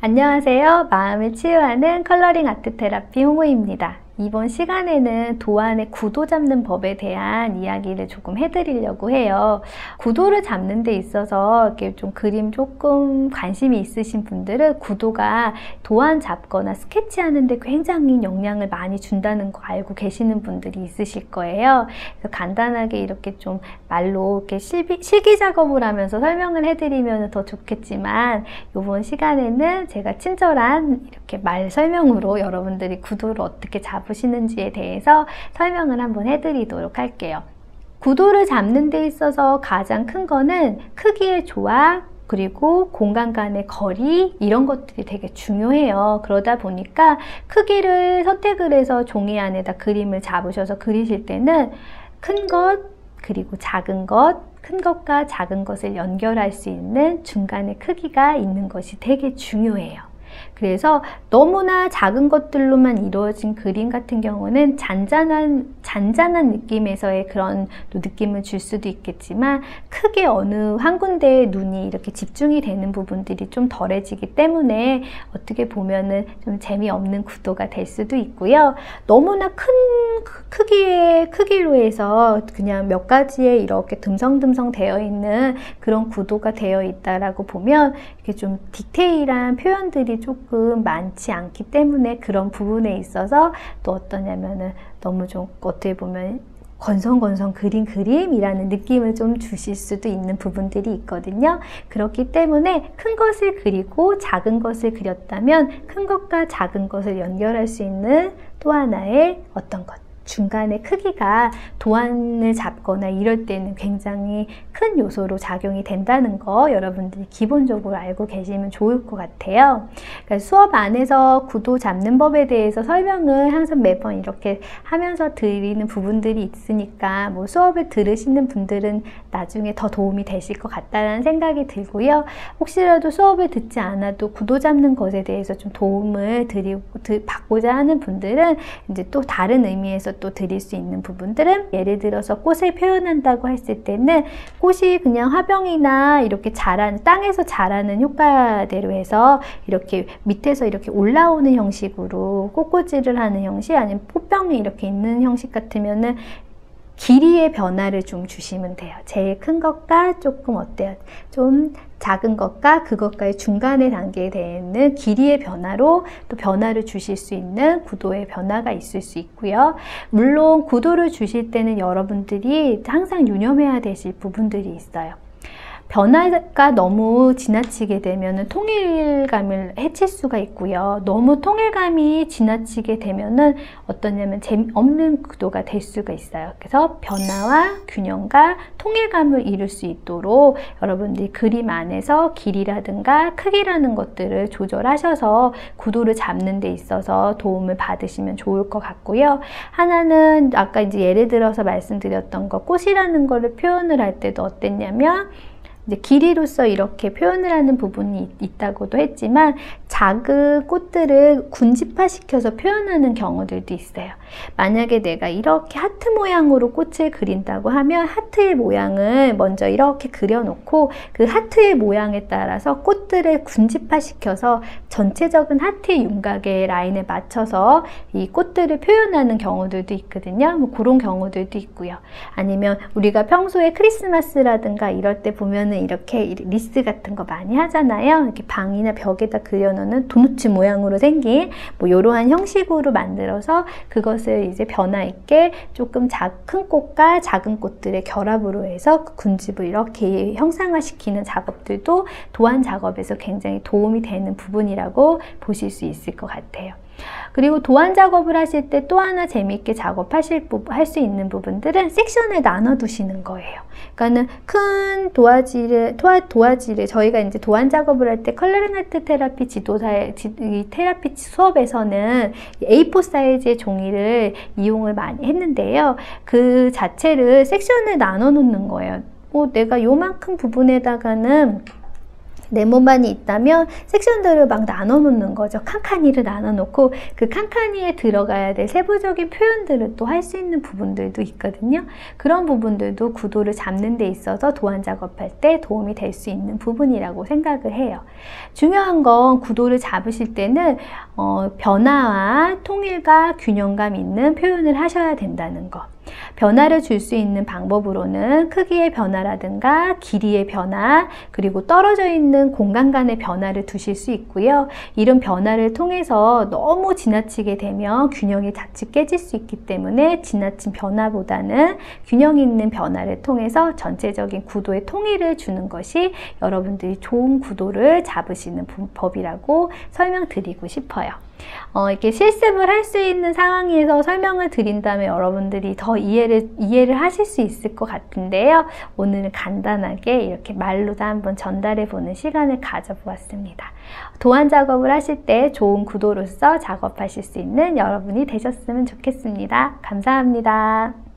안녕하세요. 마음을 치유하는 컬러링 아트 테라피 홍우입니다. 이번 시간에는 도안의 구도 잡는 법에 대한 이야기를 조금 해드리려고 해요. 구도를 잡는 데 있어서 이렇게 좀 그림 조금 관심이 있으신 분들은 구도가 도안 잡거나 스케치하는 데 굉장히 영향을 많이 준다는 거 알고 계시는 분들이 있으실 거예요. 그래서 간단하게 이렇게 좀 말로 이렇게 실기 작업을 하면서 설명을 해드리면 더 좋겠지만 이번 시간에는 제가 친절한 이렇게 말 설명으로 여러분들이 구도를 어떻게 잡으시는지에 대해서 설명을 한번 해드리도록 할게요. 구도를 잡는 데 있어서 가장 큰 거는 크기의 조합, 그리고 공간 간의 거리, 이런 것들이 되게 중요해요. 그러다 보니까 크기를 선택을 해서 종이 안에다 그림을 잡으셔서 그리실 때는 큰 것, 그리고 작은 것, 큰 것과 작은 것을 연결할 수 있는 중간의 크기가 있는 것이 되게 중요해요. 그래서 너무나 작은 것들로만 이루어진 그림 같은 경우는 잔잔한 느낌에서의 그런 또 느낌을 줄 수도 있겠지만, 크게 어느 한 군데에 눈이 이렇게 집중이 되는 부분들이 좀 덜해지기 때문에 어떻게 보면은 좀 재미없는 구도가 될 수도 있고요. 너무나 큰 크기로 해서 그냥 몇 가지에 이렇게 듬성듬성 되어 있는 그런 구도가 되어 있다라고 보면 이게 좀 디테일한 표현들이 조금 많지 않기 때문에 그런 부분에 있어서 또 어떠냐면은 너무 좀 어떻게 보면 건성건성 그림이라는 느낌을 좀 주실 수도 있는 부분들이 있거든요. 그렇기 때문에 큰 것을 그리고 작은 것을 그렸다면 큰 것과 작은 것을 연결할 수 있는 또 하나의 어떤 것, 중간의 크기가 도안을 잡거나 이럴 때는 굉장히 큰 요소로 작용이 된다는 거 여러분들이 기본적으로 알고 계시면 좋을 것 같아요. 그러니까 수업 안에서 구도 잡는 법에 대해서 설명을 항상 매번 이렇게 하면서 드리는 부분들이 있으니까 뭐 수업을 들으시는 분들은 나중에 더 도움이 되실 것 같다는 생각이 들고요. 혹시라도 수업을 듣지 않아도 구도 잡는 것에 대해서 좀 도움을 받고자 하는 분들은 이제 또 다른 의미에서 또 드릴 수 있는 부분들은, 예를 들어서 꽃을 표현한다고 했을 때는 꽃이 그냥 화병이나 이렇게 땅에서 자라는 효과대로 해서 이렇게 밑에서 이렇게 올라오는 형식으로 꽃꽂이를 하는 형식, 아니면 꽃병이 이렇게 있는 형식 같으면은 길이의 변화를 좀 주시면 돼요. 제일 큰 것과 조금 어때요? 좀 작은 것과 그것과의 중간의 단계에 되는 길이의 변화로 또 변화를 주실 수 있는 구도의 변화가 있을 수 있고요. 물론 구도를 주실 때는 여러분들이 항상 유념해야 되실 부분들이 있어요. 변화가 너무 지나치게 되면 통일감을 해칠 수가 있고요. 너무 통일감이 지나치게 되면은 어떠냐면 재미없는 구도가 될 수가 있어요. 그래서 변화와 균형과 통일감을 이룰 수 있도록 여러분들이 그림 안에서 길이라든가 크기라는 것들을 조절하셔서 구도를 잡는 데 있어서 도움을 받으시면 좋을 것 같고요. 하나는 아까 이제 예를 들어서 말씀드렸던 거, 꽃이라는 거를 표현을 할 때도 어땠냐면 이제 길이로서 이렇게 표현을 하는 부분이 있다고도 했지만, 작은 꽃들을 군집화시켜서 표현하는 경우들도 있어요. 만약에 내가 이렇게 하트 모양으로 꽃을 그린다고 하면 하트의 모양을 먼저 이렇게 그려놓고 그 하트의 모양에 따라서 꽃들을 군집화시켜서 전체적인 하트의 윤곽의 라인에 맞춰서 이 꽃들을 표현하는 경우들도 있거든요. 뭐 그런 경우들도 있고요. 아니면 우리가 평소에 크리스마스라든가 이럴 때 보면은 이렇게 리스 같은 거 많이 하잖아요. 이렇게 방이나 벽에다 그려놓는 도넛 모양으로 생긴 뭐 이러한 형식으로 만들어서 그것을 이제 변화 있게 조금 큰 꽃과 작은 꽃들의 결합으로 해서 그 군집을 이렇게 형상화시키는 작업들도 도안 작업에서 굉장히 도움이 되는 부분이라고 보실 수 있을 것 같아요. 그리고 도안 작업을 하실 때 또 하나 재미있게 할 수 있는 부분들은 섹션을 나눠 두시는 거예요. 그러니까는 큰 도화지를 저희가 이제 도안 작업을 할 때 컬러링 아트 테라피 테라피 수업에서는 A4 사이즈의 종이를 이용을 많이 했는데요. 그 자체를 섹션을 나눠 놓는 거예요. 내가 요만큼 부분에다가는 네모만이 있다면 섹션들을 막 나눠 놓는 거죠. 칸칸이를 나눠 놓고 그 칸칸이에 들어가야 될 세부적인 표현들을 또 할 수 있는 부분들도 있거든요. 그런 부분들도 구도를 잡는 데 있어서 도안 작업할 때 도움이 될 수 있는 부분이라고 생각을 해요. 중요한 건 구도를 잡으실 때는 변화와 통일과 균형감 있는 표현을 하셔야 된다는 거. 변화를 줄 수 있는 방법으로는 크기의 변화라든가 길이의 변화, 그리고 떨어져 있는 공간 간의 변화를 두실 수 있고요. 이런 변화를 통해서 너무 지나치게 되면 균형이 자칫 깨질 수 있기 때문에 지나친 변화보다는 균형 있는 변화를 통해서 전체적인 구도의 통일을 주는 것이 여러분들이 좋은 구도를 잡으시는 법이라고 설명드리고 싶어요. 이렇게 실습을 할 수 있는 상황에서 설명을 드린다면 여러분들이 더 이해를 하실 수 있을 것 같은데요. 오늘은 간단하게 이렇게 말로도 한번 전달해 보는 시간을 가져보았습니다. 도안 작업을 하실 때 좋은 구도로서 작업하실 수 있는 여러분이 되셨으면 좋겠습니다. 감사합니다.